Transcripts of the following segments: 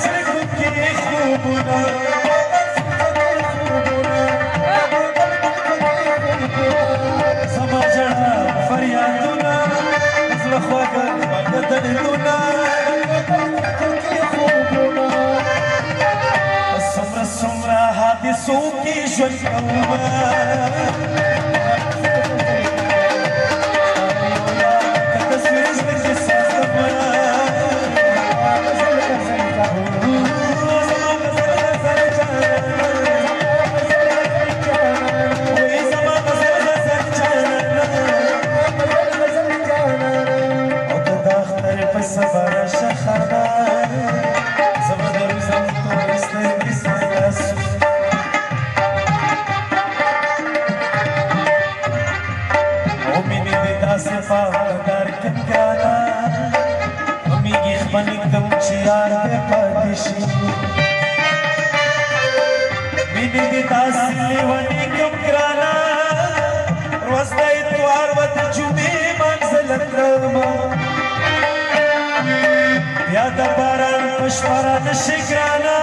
سترګو کې خوبونه زما ژړا فریادونه زړه خواږه خواږه دردونه څومره څومره حادثو کې ژوند کومه यार दे परदेशी मिनी दी दासी लेवनी कम कराना रोज दे इतवार वत जुमे मंजिल क्रमा याद बारान पशवारा नशिक्राना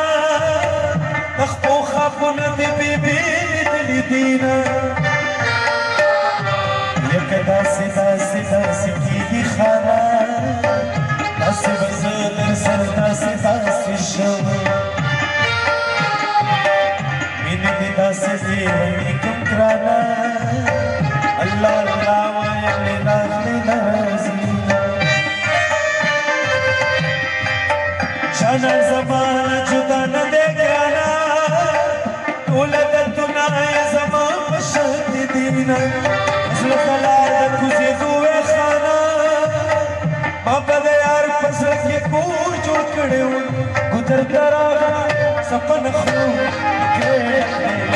तखपो खापुन दे बीबी दली दीना यक दासी दासी दासी की खाना दासी बज़दर सर दासी दासी शो मिनी दी दासी देवनी कम कराना अल्लाह अल्लाह वाया लेना लेना ज़ीना शाना ज़माना जुदा न दे गाना उलदतुना या ज़मान बशत दीना असल कलार कुज़े दुए खाना बाबा दे यार पसंद के पूर जोड़ कड़े गुजर करा सपन खो के